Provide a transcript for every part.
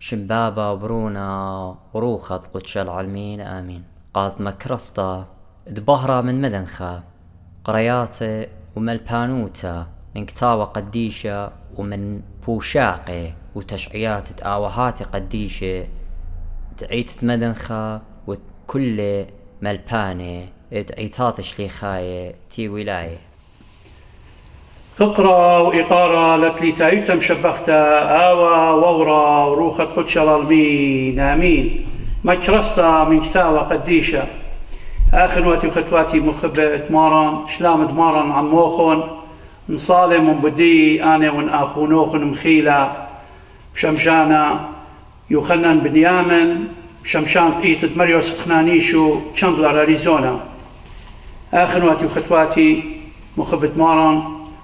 شمبابة وبرونا وروخط قدش العالمين آمين. قالت مكرسطة دبهرة من مدنخة قرياتي وملبانوتا من كتاوة قديشة ومن بوشاقي وتشعيات تآوهاتي قديشة تعيت مدنخة وكل ملباني تعيتات شليخاية تي ولاية. فقرة وإقارة لتلي تايتم شبختا آوى وورا وروخة قدش العالمين آمين. مكرسطة من كتاوة قديشة آخر واتي وختواتي مخبة ماران شلام دماران عن موخون نصالم ونبدي أنا ون آخونوخن مخيلة بشمشانا يوخنن بنيامن بشمشان قيتت مريوس خنانيشو تشاندلر أريزونا. آخر واتي وختواتي مخبة ماران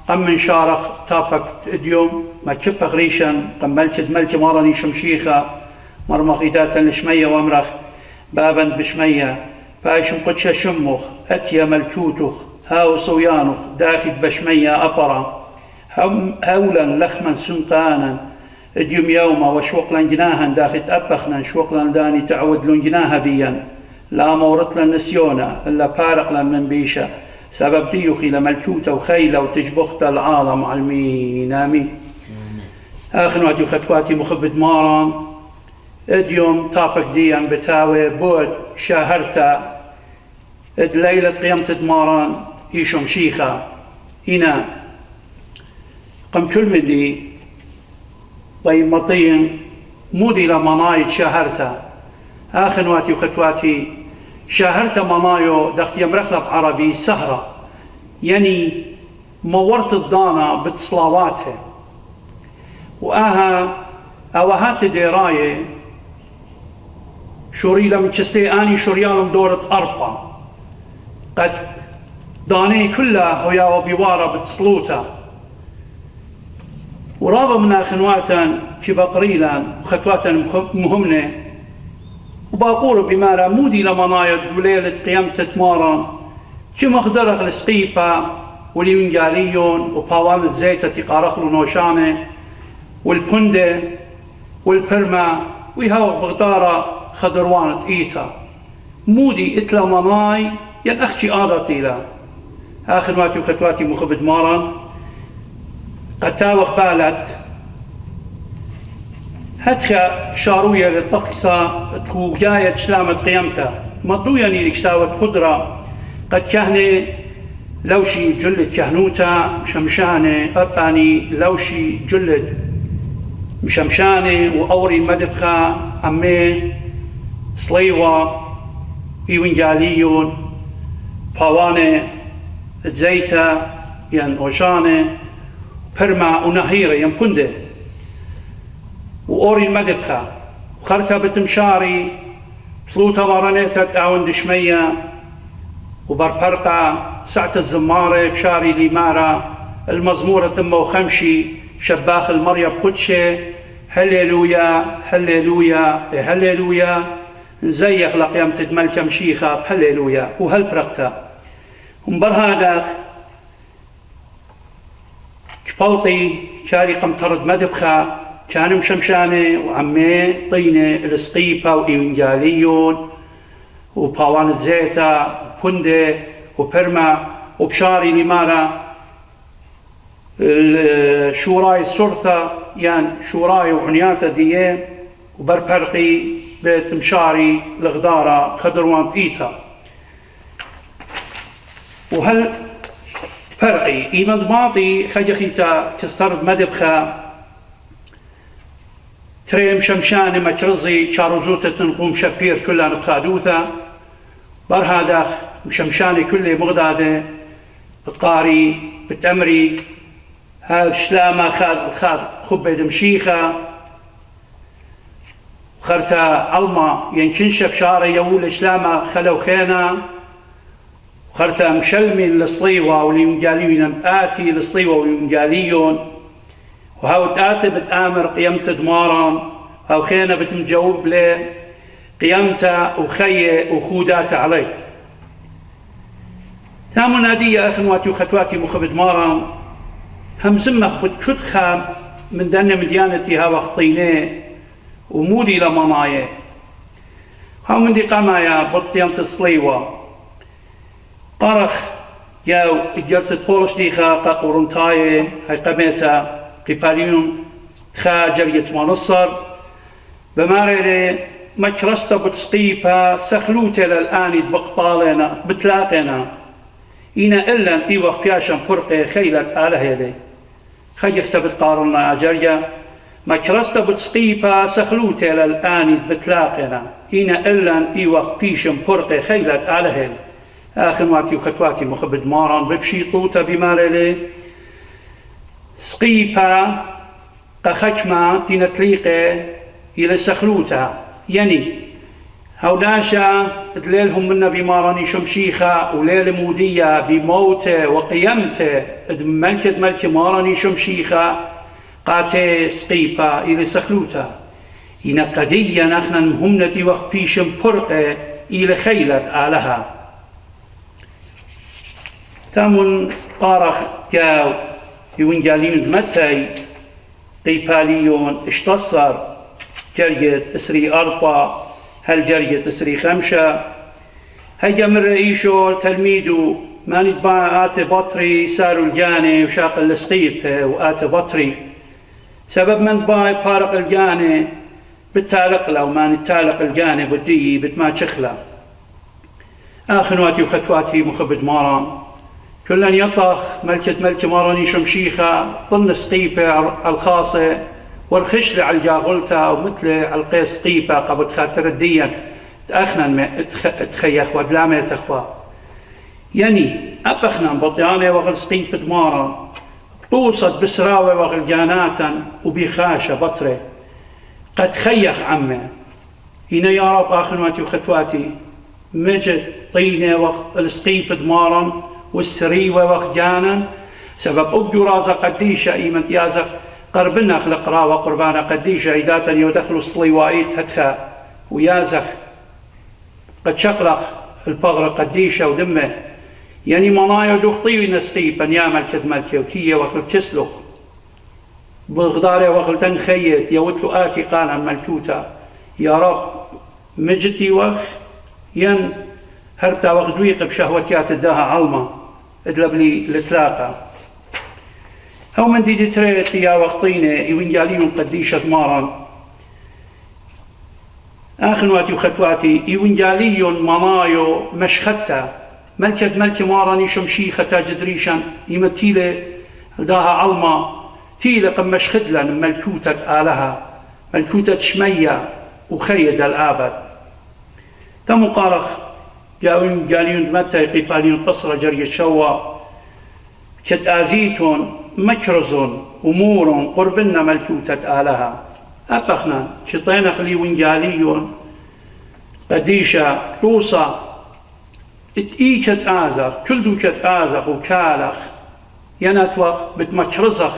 قم من شارخ تابك اديوم ما تشبه غريشن قم ملك ماراني شمشيخة مرمقيداتا لشمية وامرخ بابا بشمية فايشم قدش شمخ اتيا ملكوتخ هاو صويانخ داخل بشمية أبرا هولا لخما سنقانا اديوم يوما وشوقلا جناها داخل أبخنا شوقلا داني تعود لون جناها بيا لا مورتلا نسيونا إلا بارقلا من بيشا سبب ديوخي لملكوتة وخيلة وتجبخت العالم عالمين آمين. آخر واتي وختواتي مخبت ماران اديوم طابق ديان بتاوي بود شاهرتا اد ليلة قيامة ماران ايشم شيخة هنا قم كل مدي ضيمطين مودي لمنايت شاهرتا. آخر واتي وختواتي شاهرت منايو دخت يمرخلب عربي سهرة يعني مورت الضانة بتصلاواتها وآها أوهات ديراية شوريلا من كسلي آني شوريالم دورة أربعة قد داني كلها هيا وبيوارة بتصلوتا ورابا من أخنواتا كبقريلا وختواتا مهمنة وباقول بمارا مودي لمنايا دوليلة قيامة ماران كما خدرخ السقيبة واليونجاليون وباوان الزيتة تقارخلو نوشانة والبندة والبرما ويهاوغ بغدارة خضروانة إيتا مودي إتلا مناي ين أختي آذاتي لا. آخر ماتي وختواتي مخبت ماران قد تاوخ بالت هتخا شاروية للطقسة تخو جاية شلامة قيامتها مطلو يعني لكشتاوة خضرة قد كهنة لوشي جلد كهنوتا مشمشانة أباني لوشي جلد مشمشانة وأوري مدبخة أمي صليوة إيوانجاليون باوانة زيتا ين أوشانة برما ونهيرة ين بندة وأوري المدبخة وخرتها بتمشاري صلوتها ورانيتها تعاون دشمية وبربرقة ساعة الزمارة بشاري ليمارة المزمورة تمه وخمشي شباخ المريا بقدشة هللويا هللويا هللويا نزيخ لقيامة ملك مشيخة بهللويا وهالبرقتها ومبرهادخ شبلطي شاري قمطرد مدبخة كان مشمشانة وعمي طينة السقيبة وإيوانجاليون وباوان الزيتا وبندة وبرما وبشاري لمارا شوراي السرثة يعني شوراي وعنياثة ديه وبربرقي بيت مشاري الغدارة خضروان إيتا وهل فرقي إيمان ماضي خجخيتا تسترد مدبخة تريم شمشانة مترزي شاروزوتة نقوم شبير كلها نبخادوثة برهادخ مشمشانة كلها مغدادة بتقاري بتأمري هاد شلامة خاذ خبة مشيخة وخرتا علمة ينكنشب شارة يقول شلامة خلو خينا وخرتا مشلمي للصليوة واليونجاليون آتي للصليوة واليونجاليون وهاو تآتي بتآمر قيامة دماران هاو خينا بتمجاوب لي قيامتا وخيه وخوداتا عليك تامو نادية أخنواتي وختواتي مخبت ماران هم زمخ بتشدخا من دنا مديانتي هاو اخطينيه ومولي لمنايا هم من دي قمايا بطيان تصليوة قرخ جاو اجرت بولش ديخا قورنتاي هاي قميتا قباليون خا جرية منصر بماري مكرستا بتسقيبا سخلوتا للآن بقطالنا بتلاقنا إنا إلا انتي وقفياشا فرقي خيلة آله يدي خجفت بتقارنا أجريا مكرستا بتسقيبا سخلوتا للآن بتلاقنا إنا إلا انتي وقفياشا فرقي خيلة آله يدي آخر واتي وخطواتي مخبد ماران ببشي طوتا بماري سقيبا قخشما تنتليقي إلى سخلوتا يعني هوداشا دليلهم منا بماراني شمشيخة وليل مودية بموته وقيمته ملكة ماراني شمشيخة قاتي سقيبا إلى سخلوتا إن قديا نحن مهمنتي وخبيشم فرقه إلى خيلة آلها تامن قارخ جاو يونجالين متى قيباليون اشتصر جرية اسري أربعة هل جرية اسري خمسة هيجا من رئيشو تلميذو ما نتبع آت بطري سارو الجاني وشاق السقيب وآت بطري سبب من باي بارق الجاني بالتالق لو ما نتالق الجاني بدي بتما تشخلا آخنواتي وخطواتي مخبد ماران كلن يطخ ملكة ماراني شمشيخة ضمن سقيبة الخاصة والخشلة على الجاغلتا ومثل على القيس سقيبة قبل خاطر الدين تأخنا تخيخ ودلامة تخوى يعني أبخنا بطيانة وغل سقيبة ماران توصد بسراوة وغل جاناتا وبخاشة بطرة قد خيخ عمه هنا يا رب آخنواتي وخطواتي مجد طينة وغل سقيبة ماران والسريوة وخجانا سبب أبجو رازا قديشة إيمت يازق قربنا خلق راوة قربانا قديشة إداتا يدخلوا الصليوائيت هدخا ويازق قد شقلق البغرة قديشة ودمه يعني منايا دخطي نسقيبا يا ملكة وتية وخل تسلخ بغداري وخل تنخيت يوتلو آتي قانا ملكوتا يا رب مجدي وخ ين هربتا وغدويق بشهوتيات الداها علما ادلب لي لتلاقى هو من دي تريت يا وقطينة يونجاليون قديشة مارا آخنواتي وخطواتي يونجاليون منايو مشختا ملكة ماراني شمشيخة جدريشا يمتيلة داها علما تيلة قم مشخدلا ملكوتة آلها ملكوتة شمية وخيد الآبد تم قارخ جاليون متى قباليون قصر جري شوا كت آزيتون مكرزون أمور قربنا ملكوتة آلها أبخنا شطين خلي ونجاليون قديشة روسا اتئيشت آزر كل دوشت آزر وكالخ يناتوخ بتمكرزخ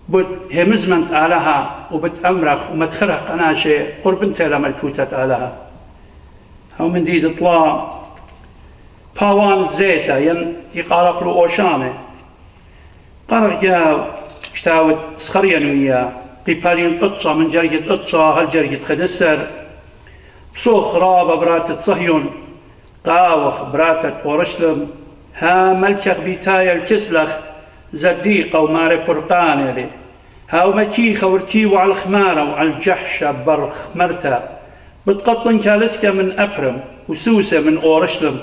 بتهمزمنت آلها وبتأمرخ ومتخرق قناشة قربنت ملكوتة آلها أو من دي تطلع باوان الزيتا يقارق له أوشانه قرق جاو اشتاود سخريا وياه قيبالين قطصة من جرية قطصة هل جرية خدسر بصوخ رابة براتة صهيون قاوخ براتة ورشلم ها ملكخ بيتايا الكسلخ زديقة وماري برقانة لي هاو مكيخة ورتيو على الخمارة وعلى الجحشة برخ مرتا بتقطن كالسكة من أبرم وسوسة من أورشلم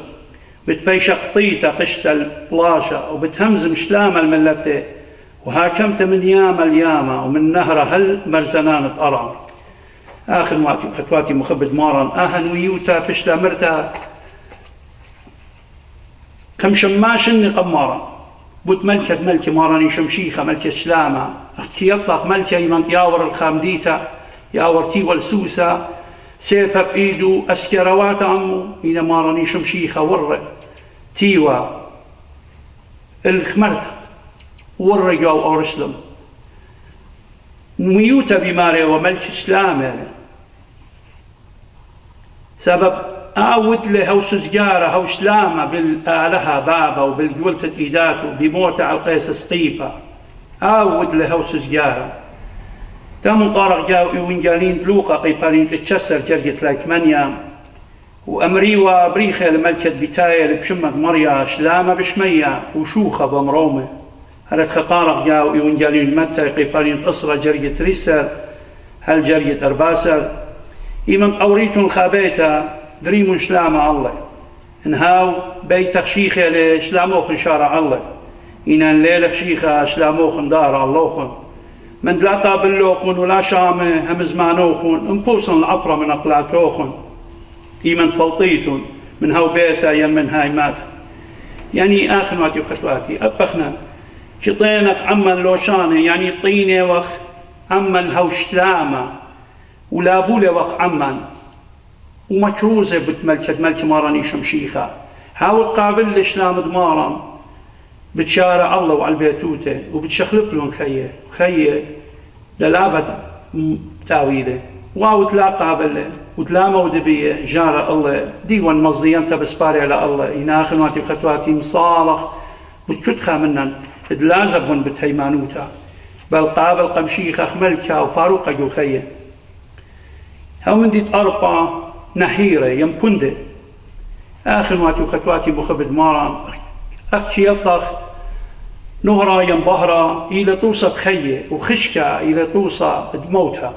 بتبيش قطيتة قشت البلاشة وبتهمزم شلام الملتة وهاكمت من ياما الياما ومن نهر هل مرزنانة أرام آخر واتي فتواتي مخبد ماران آهن ويوتا بشلا مرتا كم شماشن قمارا بوت ملكة ماراني شمشيخة ملكة شلامة اختي يطلق ملكة يمنت ياور الخامديتا ياور تيوال سوسة سيفا بإيدو أسكروات عمو إذا ماراني شمشيخة ور تيوا الخمرتا ور جو أورشلم نميوتا بماري وملك شلامة سبب أعود له هو سجارة هو شلامة بالآلهة بابا وبالجولة إيداتو بموت على القيس سقيفة أعود له هو سجارة تام طارق جاو وينجالين دلوقا قيبالين تتشسر جرجت لايك منيا وأمريوا بريخة لملكة بتاية لبشمك مريا شلامة بشمية وشوخة بمرومة هرت خطارق جاو وينجالين متى قيبالين تصرى جرجت ريسر هل جرجت أرباسر إيمن أوريتون خابيتا دريمون شلامة الله انهاو بيت خشيخة لشلاموخن شارع الله إنا الليلة خشيخة شلاموخن دار اللوخن من لا طابلوخن ولا شامة هم زمانوخن انقوصن العطرة من أقلاتوخن إيمن بلطيتون من هاو بيتا يمن هاي مات يعني آخر ماتي وخطواتي أبخنا شطينك عمن لوشانة يعني طيني وخ عمن هاو شلامة ولا بولي وخ عمن ومكروزة ملكة ماراني شمشيخة هاو تقابل الإسلام دمارا بتشارع الله وعلى البيتوتة وبتشخلق لهم خيه دلابة تاويله واو تلا قابله وتلا مودبية جارة الله ديوان مصدي انت بسباري على الله يناخر ماتي بخطواتي مصالح بتشتخى منن ادلازبون بتهيمانوتا بل قابل قمشيخة ملكة وفاروقة جو خيه هاو من ديت أربعة نحيرة يمكنده آخر ماتي وخطواتي بخبد ماران أختي يلطخ نهرة ينبهرة إلى توصى خيه وخشكة إلى توصى دموتها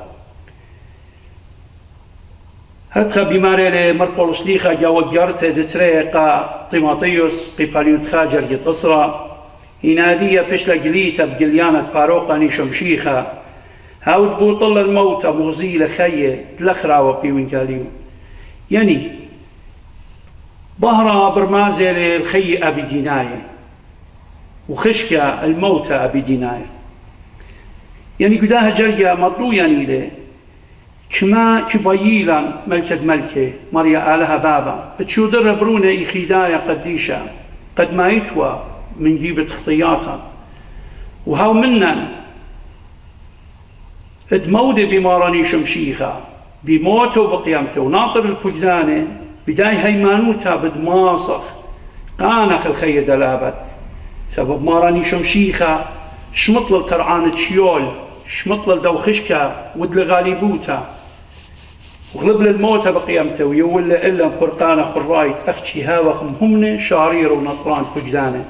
هرتخا بماريلي مرقلوس ليخا جاوة جارته دتريقا طيماطيوس قيباليوت خاجر جتصرا ينادية بشلا قليتا بقليانة باروقا نيشم شيخا هاود بوطل الموتى مغزيلة خيه تلخرا وبيوين قاليو يعني ظهر برمازة للخي أبي ديناية وخشكة الموتى أبي ديناية يعني قداها جريا مطلو يعني لي كما كبايلا ملكة مريا آلها بابا تشو دربرونا إخدايا قديشة قد ما يتوى من جيبة خطياتا وهاو منن ادمودي بماراني شمشيخة بموته وبقيامته وناطر الفجدانة بداي هيمانوتا بدماصخ قانخ الخي دلابت سبب ماراني شمشيخة شمطل ترعانة شيول شمطل دوخشكة ودل غالبوتا وغلب للموتى بقيامته ويول إلا برقانة خرايت أختي هاوخم همنة شارير ونطران فجدانة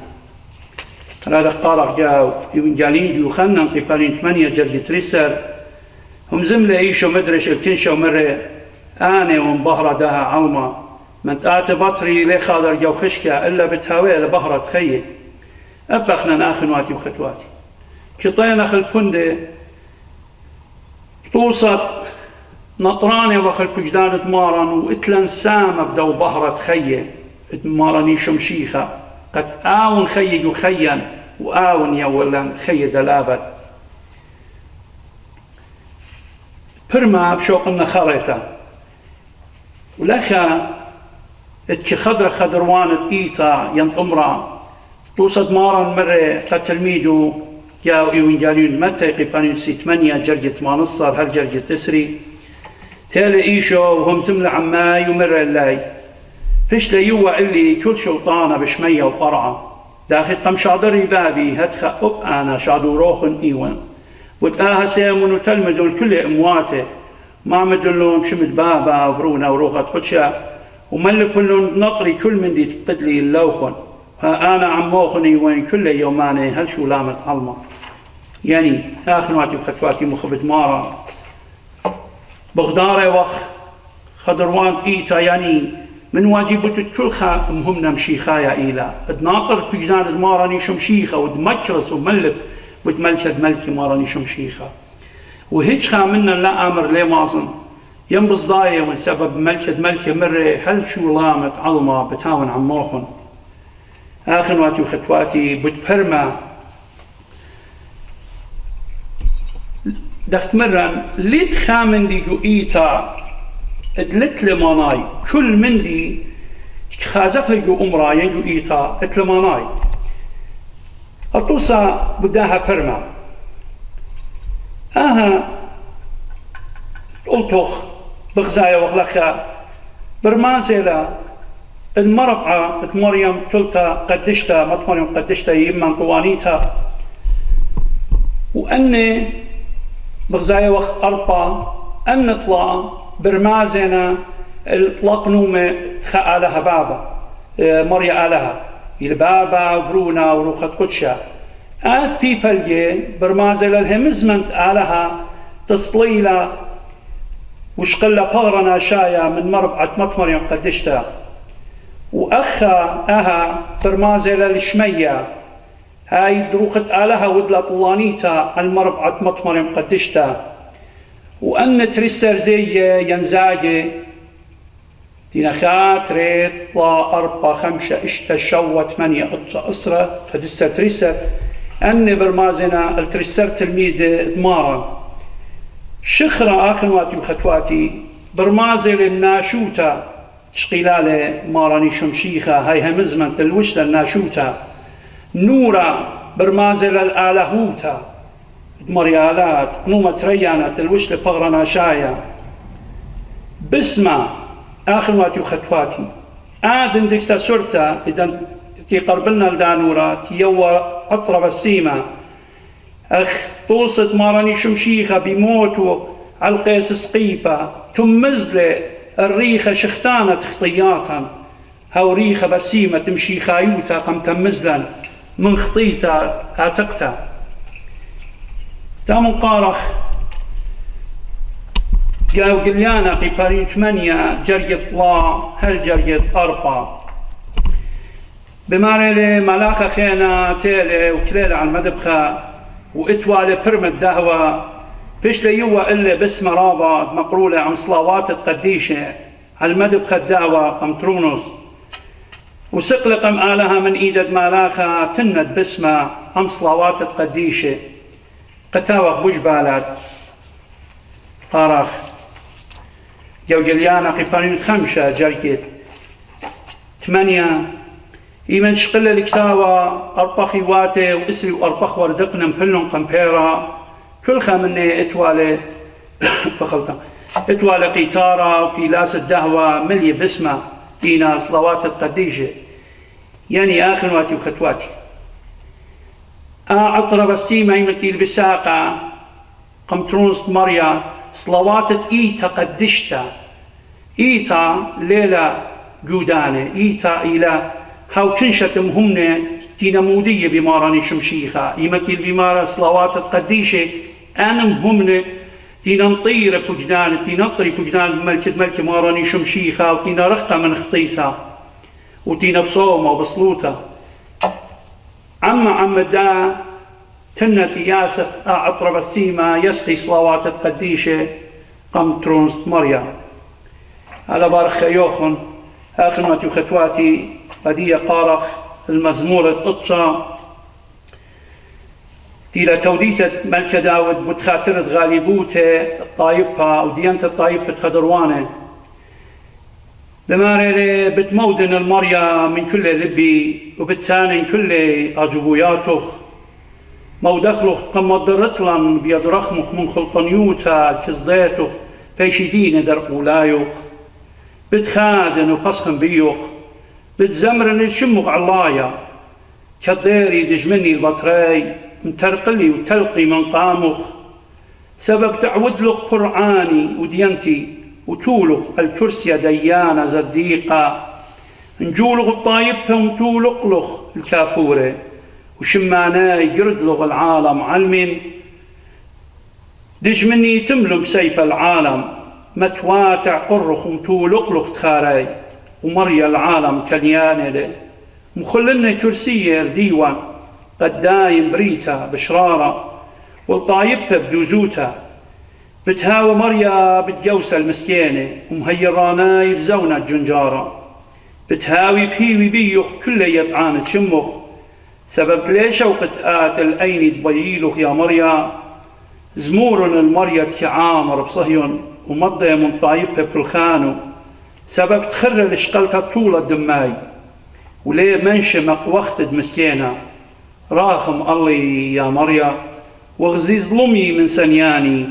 هذا قارق جاو يونجالين ديوخنن قيبالين 8 جرجة ريسر هم زملة إيشو مدرش الكنشة ومرة آني ومبهرة داها علمة من تآت بطري لي خادر جو خشكة إلا بتهاوي لبهرة خيه أبخنا ناخن واتي وخطواتي كطين أخل كندي توصت نطراني وخل بجدان تمارن وإتلن سامة بدو بهرة خيه تمارني شمشيخة قد آون خيه يخيا وآون يولا خيه دلابت برما بشوقنا خريطة ولخا اتش خضر خضروانة إيتا ينطمرا توصد مارا مرة فتلميدو جاو إيوانجاليون متى قيبانين سي 8 جرجة مانصر هل جرجة تسري تالي إيشو وهم زمل عماي ومرة اللاي فيش ليوا اللي كل شوطانة بشمية وقرعة داخل قم شادري بابي هدخا أب أنا شادو روخن إيوان وتآها سيمون وتلمدون كل أمواته ما مدلون شمد بابا وبرونا وروخة قدشا وملك كلهم نطري كل من دي تقدلي اللوخن ها أنا عموخني وين كل يوماني هل شو لامت علمة يعني آخر واتي بخطواتي مخبت مارا بغداري وخ خضروان إيتا يعني من واجبة كل خا مهمنا مشيخايا إيلا ادناطر بجدان ماراني شمشيخة ودمكرس وملك وتملكة ملكي ماراني شمشيخة وهيج خا منا لا أمر لي مازن ينبص ضاية من سبب ملكة مرة هل شو لامت علمة بتاون عموخن آخر واتي وخطواتي بتبرما دخت مرة ليت خامن دي جو إيتا ادلت لماناي كل من دي خازق لي جو أمرا ينجو إيتا اتلماناي الطوسة بداها برما قلتوخ بغزايا وغلقها برمازيلا المرقعة مريم تلتا قدشتا مت مريم قدشتا يمن طوانيتا وأني بغزايا وخ أربا أن نطلع برمازنا الطلاق نومة تخا آلها بابا مريا آلها البابا برونا وروخة قدشة آت بيبلجي برمازل الهمزمنت آلها تصليلة وشقلة بغرنا شايا من مربعة مطمر قدشتا وأخا أها برمازل الشمية هاي دروخة آلها ودلا طلانيتا المربعة مطمر قدشتا وأن ترسر زي ينزاجي دينخات ريت طلا 4 5 اشتا شوة 8 أسرة تدسر ترسر أن برمازنا الترسر تلميذ دمارا شخرة آخر واتي وخطواتي برمازل الناشوتا شقيلالة ماراني شمشيخة هاي همزمن الوشلة الناشوتا نورا برمازل الآلهوتا مريالات نومة ريانة الوشلة بغرنا شايا بسمة آخر واتي وخطواتي آدن دكتا سورتا إذن تي قربلنا الدانورات يوا أطرب السيمة أخ طوصت ماراني شمشيخة بموتو عالقيس سقيبة تمزلة الريخة شختانة خطياتا هاو ريخة بسيمة تمشي خايوتا قم تمزلا من خطيتا آتقتا تامو قارخ قاو قليانا قيبارين 8 جرية طلا هل جرية 4 بماري ملاخة خينا تيلي وكليلة على المدبخة وإتوالي برمت دهوة فيش ليوا إلا باسم رابط مقرولة عم صلاوات القديشة على المدبخة الدهوة قم ترونس وسقلقم آلها من إيدد ملاخة تند باسمها عم صلاوات القديشة قتاوخ بجبالات قارخ جو جليانا قيبانين 5 جركت 8 إيمن شقل الكتاوة أربخي واتي وإسري وأربخ وردقنا مبلن قمبيرا كل خامني إتوالي فخلطة إتوالي قيتارا وكيلاس الدهوة ملي بسمة دينا صلوات القديشة يعني آخر واتي وخطواتي أطرب السيمة يمتي البساقة قمترونس مريا صلوات إيتا قدشتا إيتا ليلة جودانة إيتا إلى هاو كنشت مهمنا تنمودية بماراني شمشيخة يمتي البمارة صلوات القديشة أنا مهمنا تنطير بوجدان تنطري بوجدان ملكة ماراني شمشيخة وتنرقى من خطيثة وتنبصومة وبصلوتة عم دا تنت ياسف أطرب السيمة يسقي صلوات القديشة قمترونس مريا هذا بارخ يوخن آخر ما تخطواتي بدية قارخ المزمور القطشة تيلا توديتة ملكة داود بتخاطرة غالبوته الطايبة وديانة الطايبة خضروانة بماري بتمودن المريا من كل لبي وبتانن كل أجبوياته مودخلخ قم ضرطلن بيد رخمخ من خلطنيوتا الكزديته فيشدين در قولايوخ بتخادن وقصخن بيوخ بتزمرن الشمخ علايا كالديري دجمني البطري مترقلي وتلقي من قامخ سبب تعود لخ قرآني ودينتي وتولخ الكرسي ديانة زديقة نجولخ الطايبة وتولخ لخ الكابورة وشماناي جرد لغ العالم علم دجمني تملم سيف العالم متواتع قرخ وتولخ لخ تخاراي ومريا العالم كليانة مخلنا كرسية ديوان قد دايم بريتا بشرارة والطايبة بدوزوتا بتهاوى مريا بتجوسة المسكينة ومهيراناي بزونة جنجارة بتهاوي بهيوي بيوخ كل يطعان تشمخ سببت ليش وقت آت الأين تبيلوخ يا مريا زمور المريا كعامر بصهيون ومضي من طايبة بالخانو سبب تخرر لشقلتها طولة الدماي وليه منشمق وقت مسكينة راخم الله يا مريا وغزي ظلمي من سنياني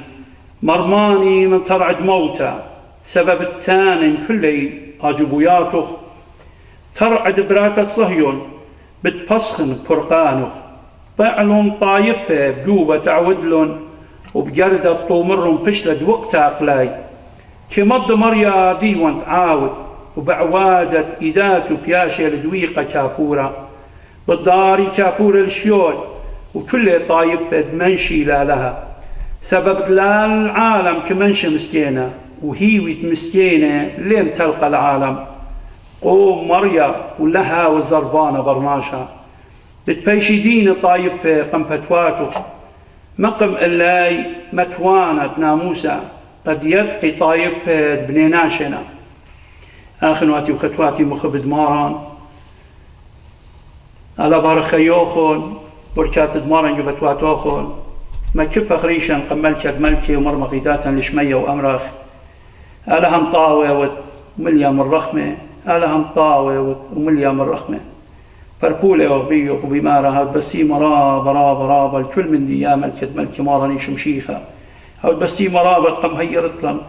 مرماني من ترعد موتى سبب التان كل أجبوياته ترعد براتة صهيون بتبسخن فرقانه بعلن طايبة بجوبة تعودلن وبجردة طومرهم بشلد وقتها قلاي كمض مريا ديوان تعاود وبعوادة إدات وبياشة لدويقة كابورة بالداري كابورة الشيول وكل طايب منشي لا لها سبب لا العالم كمنش مسكينة وهيوت مسكينة لم تلقى العالم قوم مريا ولها وزربانة برناشا بتبيشي دين طايب قمبتواتو مقم اللاي متوانة ناموسا قد يبقي طايب بنيناشنا آخنواتي وختواتي مخبد ماران على بارخيوخون بركات دمارن جبتواتوخون ما كيف خريشا قملشت ملكي ومرمقيداتا لشمية وأمراخ ألهم طاوة ومليا من رخمة ألهم طاوة ومليا من رخمة فربولة وبيو وبمارة هاد بسي مرابة رابة رابة الكل من دي يا ملكي مارني شمشيخة هاد بسي مرابة قم هيرت لن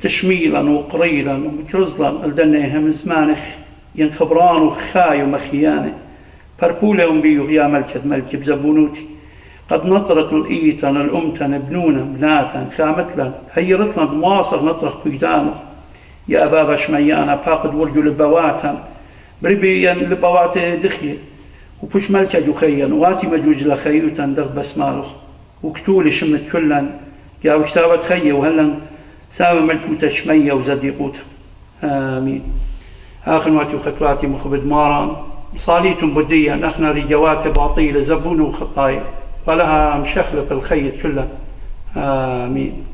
تشميلا وقريلا ومجرزلا الدنيها من زمانخ ينخبران وخاي ومخيانة فربولة وبيو يا ملكي بزبونوتي قد نطرت الإيتن الأمتن بنونا بناتا خامتلا هيرتنا دمواصر نطرق بيدانا يا أبابا شميانا باقد ورجو لبواتا بربيا لبوات دخية وبوش ملكة جخيا واتي مجوج لخيوتا درب بسمالخ وكتولي شمت كلا يا وكتابت خية وهلا سامة ملكوتا شمية وزديقوتا آمين آخر واتي وختواتي مخبد ماران صاليتم بديا أخنا رجوات باطيلة زبون وخطايا ولها مشخلق الخيط كله آمين.